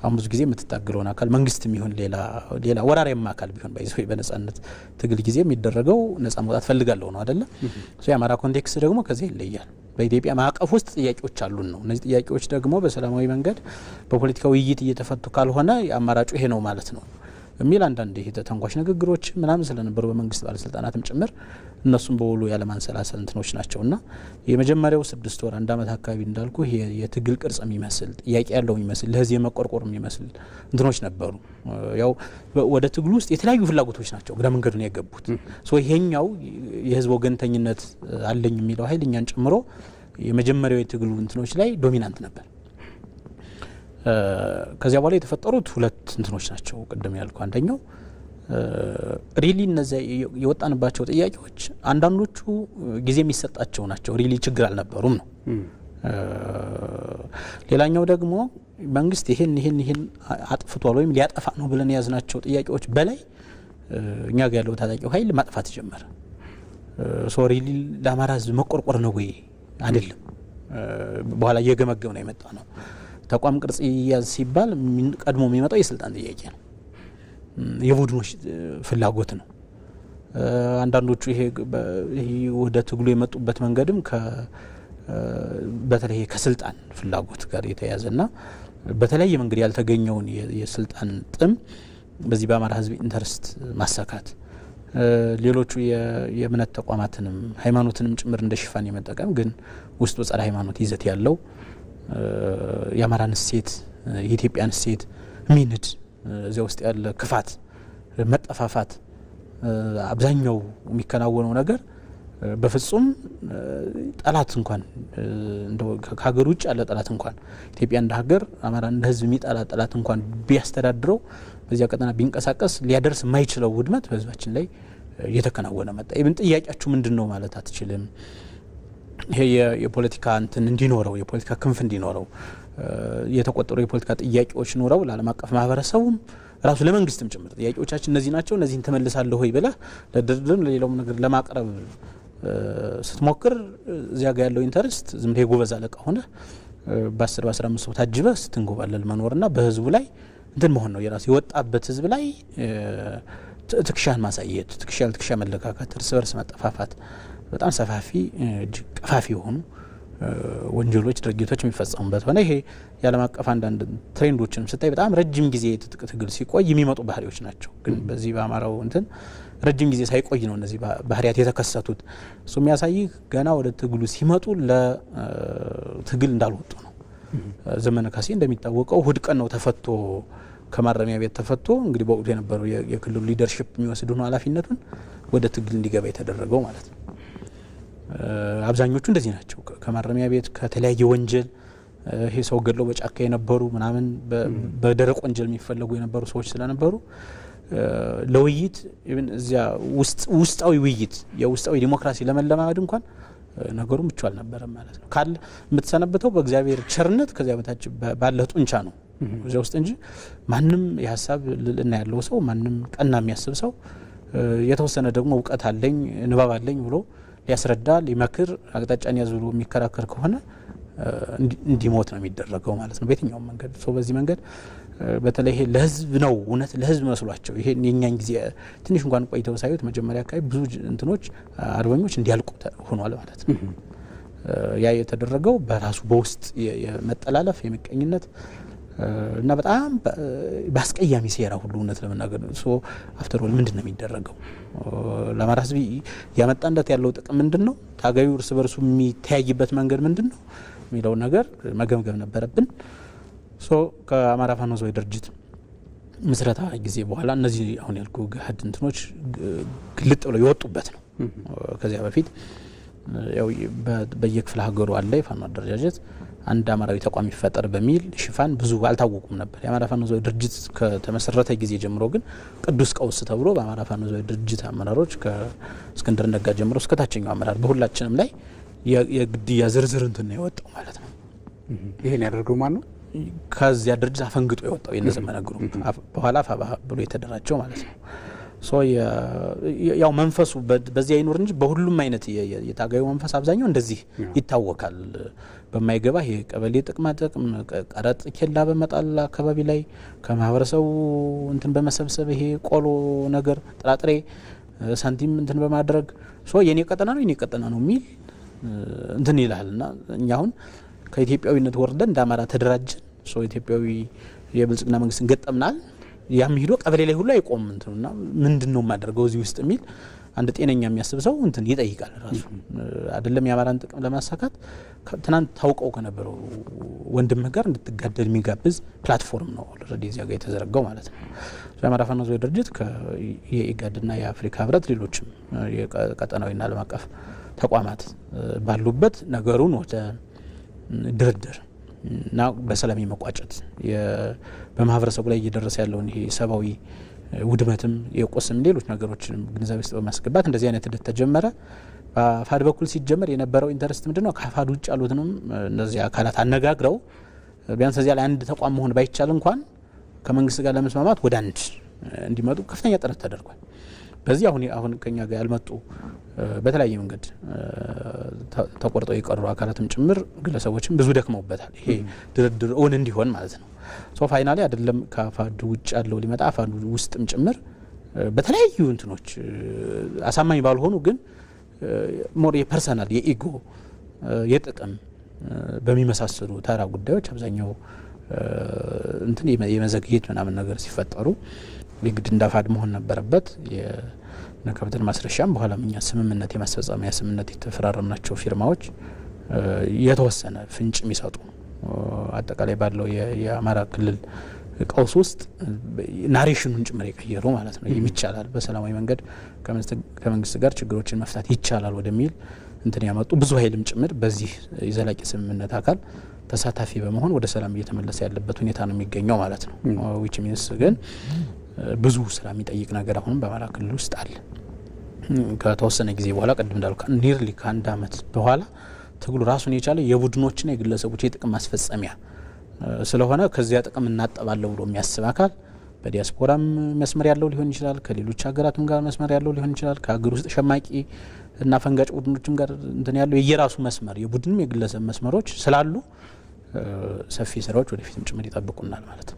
አሁን ብዙ ጊዜ የምትታገለውን አካል መንግስትም ይሁን ሌላ ወራሪያማ አካል ቢሆን ባይዘው በነጻነት ትግል ጊዜ የሚደረገው ነጻ መውጣት ፈልጋለሁ ነው አይደለ? የአማራ ኮንቴክስት ደግሞ ከዚህ ይለያል። በኢትዮጵያ ማዕቀፍ ውስጥ ጥያቄዎች አሉን ነው። እነዚህ ጥያቄዎች ደግሞ በሰላማዊ መንገድ በፖለቲካ ውይይት እየተፈቱ ካልሆነ አማራጩ ይሄ ነው ማለት ነው የሚል አንዳንድ ተንኳሽ ንግግሮች ምናምን ስለነበሩ በመንግስት ባለስልጣናትም ጭምር እነሱም በውሉ ያለማንሰላሰል እንትኖች ናቸውና የመጀመሪያው 6 ወር 1 አመት አካባቢ እንዳልኩ የትግል ቅርጽ የሚመስል ጥያቄ ያለው የሚመስል ለህዝብ የመቆርቆር የሚመስል እንትኖች ነበሩ። ያው ወደ ትግሉ ውስጥ የተለያዩ ፍላጎቶች ናቸው ግራ መንገዱን የገቡት። ይሄኛው የህዝብ ወገንተኝነት አለኝ የሚለው ኃይል እኛን ጨምሮ የመጀመሪያው የትግሉ እንትኖች ላይ ዶሚናንት ነበር። ከዚያ በኋላ የተፈጠሩት 2 እንትኖች ናቸው ቅድም ያልኩ። አንደኛው ሪሊ እነዚያ የወጣንባቸው ጥያቄዎች አንዳንዶቹ ጊዜ የሚሰጣቸው ናቸው፣ ሪሊ ችግር አልነበሩም ነው። ሌላኛው ደግሞ መንግስት ይሄን አጥፍቷል ወይም ሊያጠፋ ነው ብለን ያዝናቸው ጥያቄዎች በላይ እኛ ጋር ያለው ታጣቂው ኃይል ማጥፋት ጀመረ። ሪሊ ለአማራ ህዝብ መቆርቆር ነው ወይ አይደለም፣ በኋላ እየገመገም ነው የመጣ ነው። ተቋም ቅርጽ ይያዝ ሲባል ቀድሞ የሚመጣው የስልጣን ጥያቄ ነው፣ የቡድኖች ፍላጎት ነው። አንዳንዶቹ ይሄ ወደ ትግሉ የመጡበት መንገድም በተለይ ከስልጣን ፍላጎት ጋር የተያያዘና በተለያየ መንገድ ያልተገኘውን የስልጣን ጥም በዚህ በአማራ ህዝብ ኢንተረስት ማሳካት፣ ሌሎቹ የእምነት ተቋማትንም ሃይማኖትንም ጭምር እንደ ሽፋን የመጠቀም ግን ውስጡ ጸረ ሃይማኖት ይዘት ያለው የአማራን እሴት የኢትዮጵያን እሴት ሚንድ እዚያ ውስጥ ያለ ክፋት፣ መጠፋፋት አብዛኛው የሚከናወነው ነገር በፍጹም ጠላት እንኳን እንደው ከሀገር ውጭ ያለ ጠላት እንኳን ኢትዮጵያ እንደ ሀገር አማራ እንደ ህዝብ የሚጠላ ጠላት እንኳን ቢያስተዳድረው በዚያ ቀጠና ቢንቀሳቀስ ሊያደርስ የማይችለው ውድመት በህዝባችን ላይ እየተከናወነ መጣ። ኢብን ጥያቄያችሁ ምንድነው ማለት አትችልም። ይሄ የፖለቲካ እንትን እንዲኖረው የፖለቲካ ክንፍ እንዲኖረው የተቆጠሩ የፖለቲካ ጥያቄዎች ኖረው ለዓለም አቀፍ ማህበረሰቡም ራሱ ለመንግስትም ጭምር ጥያቄዎቻችን እነዚህ ናቸው፣ እነዚህን ተመልሳለሁ ሆይ ብለህ ለድርድርም ለሌላውም ነገር ለማቅረብ ስትሞክር እዚያ ጋር ያለው ኢንተረስት ዝም ብለህ የጎበዝ አለቃ ሆነ በ10 በ15 ሰው ታጅበህ ስትንጎባለል መኖርና በህዝቡ ላይ እንትን መሆን ነው። የራሱ የወጣበት ህዝብ ላይ ትክሻን ማሳየት፣ ትክሻ መለካከት፣ እርስ በርስ መጠፋፋት፣ በጣም ሰፋፊ እጅግ ቀፋፊ የሆኑ ወንጀሎች ድርጊቶች የሚፈጸሙበት ሆነ። ይሄ የዓለም አቀፍ አንዳንድ ትሬንዶችንም ስታይ በጣም ረጅም ጊዜ የትጥቅ ትግል ሲቆይ የሚመጡ ባህሪዎች ናቸው። ግን በዚህ በአማራው እንትን ረጅም ጊዜ ሳይቆይ ነው እነዚህ ባህሪያት የተከሰቱት። እሱ የሚያሳይህ ገና ወደ ትግሉ ሲመጡ ለትግል እንዳልወጡ ነው። ዘመነ ካሴ እንደሚታወቀው እሁድ ቀን ነው ተፈቶ ከማረሚያ ቤት ተፈቶ እንግዲህ በወቅቱ የነበረው የክልሉ ሊደርሺፕ የሚወስድ ነው ኃላፊነቱን ወደ ትግል እንዲገባ የተደረገው ማለት ነው። አብዛኞቹ እንደዚህ ናቸው። ከማረሚያ ቤት ከተለያየ ወንጀል ይሄ ሰው ገድለው በጫካ የነበሩ ምናምን በደረቅ ወንጀል የሚፈለጉ የነበሩ ሰዎች ስለነበሩ ለውይይት ኢቭን እዚያ ውስጣዊ ውይይት የውስጣዊ ዲሞክራሲ ለመለማመድ እንኳን ነገሩ ምቹ አልነበረም ማለት ነው። ካለ የምትሰነበተው በእግዚአብሔር ቸርነት ከዚያ በታች ባለ ጡንቻ ነው እዚያ ውስጥ እንጂ ማንም የሐሳብ ልዕልና ያለው ሰው ማንም ቀና የሚያስብ ሰው የተወሰነ ደግሞ እውቀት አለኝ ንባብ አለኝ ብሎ ሊያስረዳ ሊመክር አቅጣጫን ያዝ ብሎ የሚከራከር ከሆነ እንዲሞት ነው የሚደረገው ማለት ነው በየትኛውም መንገድ። በዚህ መንገድ በተለይ ይሄ ለህዝብ ነው እውነት ለህዝብ መስሏቸው ይሄ የኛን ጊዜ ትንሽ እንኳን ቆይተው ሳይሆት መጀመሪያ አካባቢ ብዙ እንትኖች አርበኞች እንዲያልቁ ሆኗል ማለት ነው። ያ የተደረገው በራሱ በውስጥ የመጠላለፍ የመቀኝነት እና በጣም ባስቀያሚ ሴራ ሁሉ እውነት ለመናገር አፍተር ኦል ምንድነው የሚደረገው? ለአማራ ህዝብ ያመጣንለት ያለው ጥቅም ምንድነው? ታጋዩ እርስ በርሱ የሚተያይበት መንገድ ምንድነው የሚለው ነገር መገምገም ነበረብን። ከአማራ ፋኖ ህዝባዊ ድርጅት ምስረታ ጊዜ በኋላ እነዚህ አሁን ያልኩ ገሀድ እንትኖች ግልጥ ብለው የወጡበት ነው። ከዚያ በፊት ያው በየክፍለ ሀገሩ አለ የፋኖ አደረጃጀት አንድ አማራዊ ተቋም ይፈጠር በሚል ሽፋን ብዙ አልታወቁም ነበር። የአማራ ፋኖ ህዝባዊ ድርጅት ከተመሰረተ ጊዜ ጀምሮ ግን ቅዱስ ቀውስ ተብሎ በአማራ ፋኖ ህዝባዊ ድርጅት አመራሮች ከእስክንድር ነጋ ጀምሮ እስከ ታችኛው አመራር በሁላችንም ላይ የግድያ ዝርዝር እንትን የወጣው ማለት ነው። ይሄን ያደርገው ማን ነው? ከዚያ ድርጅት አፈንግጦ የወጣው የነዘመነ ግሩፕ በኋላ ፋባ ብሎ የተደራጀው ማለት ነው። ያው መንፈሱ በዚህ አይኖር እንጂ በሁሉም አይነት የታጋዩ መንፈስ አብዛኛው እንደዚህ ይታወቃል። በማይገባ ይሄ ቀበሌ ጥቅማ ጥቅም ቀረጥ ኬላ በመጣል አካባቢ ላይ ከማህበረሰቡ እንትን በመሰብሰብ ይሄ ቆሎ ነገር ጥራጥሬ ሳንቲም እንትን በማድረግ የኔ ቀጠና ነው የሚል እንትን ይላልና እኛ አሁን ከኢትዮጵያዊነት ወርደን እንደ አማራ ተደራጀን ኢትዮጵያዊ የብልጽግና መንግስትን ገጠምናል። ያም ሄዶ ቀበሌ ላይ ሁሉ አይቆም እንትንና ምንድነው ማደርገው እዚህ ውስጥ የሚል አንድ ጤነኛ የሚያስብ ሰው እንትን ይጠይቃል። ራሱ አይደለም የአማራን ጥቅም ለማሳካት ትናንት ታውቀው ከነበረው ወንድምህ ጋር እንድትጋደል የሚጋብዝ ፕላትፎርም ነው ኦልሬዲ እዚያ ጋር የተዘረጋው ማለት ነው። የአማራ ፋኖ ህዝባዊ ድርጅት የኢጋድና የአፍሪካ ህብረት ሌሎችም የቀጠናዊና ዓለም አቀፍ ተቋማት ባሉበት ነገሩን ወደ ድርድር እና በሰላም መቋጨት በማህበረሰቡ ላይ እየደረሰ ያለውን ይሄ ሰብአዊ ውድመትም የቆስም ሌሎች ነገሮችን ግንዛቤ ውስጥ በማስገባት እንደዚህ አይነት ሂደት ተጀመረ። በአፋድ በኩል ሲጀመር የነበረው ኢንተረስት ምንድነው? ከአፋድ ውጭ ያሉትንም እነዚህ አካላት አነጋግረው ቢያንስ እዚያ ላይ አንድ ተቋም መሆን ባይቻል እንኳን ከመንግስት ጋር ለመስማማት ወደ አንድ እንዲመጡ ከፍተኛ ጥረት ተደርጓል። በዚህ አሁን ከኛ ጋር ያልመጡ በተለያየ መንገድ ተቆርጠው የቀሩ አካላትም ጭምር ግለሰቦችም ብዙ ደክመውበታል። ይሄ ድርድር እውን እንዲሆን ማለት ነው። ፋይናሊ አይደለም ከአፋድ ውጭ ያለው ሊመጣ አፋድ ውስጥም ጭምር በተለያዩ እንትኖች አሳማኝ ባልሆኑ ግን ሞር የፐርሰናል የኢጎ የጥቅም በሚመሳሰሉ ተራ ጉዳዮች አብዛኛው እንትን የመዘግየት ምናምን ነገር ሲፈጠሩ የግድ እንዳፋድ መሆን ነበረበት። የነካብተን ማስረሻም በኋላ ምኛ ስምምነት የማስፈጸሚያ ስምምነት የተፈራረምናቸው ፊርማዎች የተወሰነ ፍንጭ የሚሰጡ አጠቃላይ ባለው የአማራ ክልል ቀውስ ውስጥ ናሬሽኑን ጭምር የቀየሩ ማለት ነው። ይቻላል በሰላማዊ መንገድ ከመንግስት ጋር ችግሮችን መፍታት ይቻላል ወደሚል እንትን ያመጡ ብዙ ኃይልም ጭምር በዚህ የዘላቂ ስምምነት አካል ተሳታፊ በመሆን ወደ ሰላም እየተመለሰ ያለበት ሁኔታ ነው የሚገኘው ማለት ነው። ዊች ሚንስ ግን ብዙ ስራ የሚጠይቅ ነገር አሁንም በአማራ ክልል ውስጥ አለ። ከተወሰነ ጊዜ በኋላ ቀደም እንዳልኩ ኒርሊ ከአንድ አመት በኋላ ትግሉ ራሱን የቻለ የቡድኖችና የግለሰቦች የጥቅም ማስፈጸሚያ ስለሆነ ከዚያ ጥቅም እናጠባለው ብሎ የሚያስብ አካል በዲያስፖራም መስመር ያለው ሊሆን ይችላል፣ ከሌሎች ሀገራትም ጋር መስመር ያለው ሊሆን ይችላል፣ ከሀገር ውስጥ ሸማቂ እና ፈንጋጭ ቡድኖችም ጋር እንትን ያለው የየራሱ መስመር የቡድንም የግለሰብ መስመሮች ስላሉ ሰፊ ስራዎች ወደፊትም ጭምር ይጠብቁናል ማለት ነው።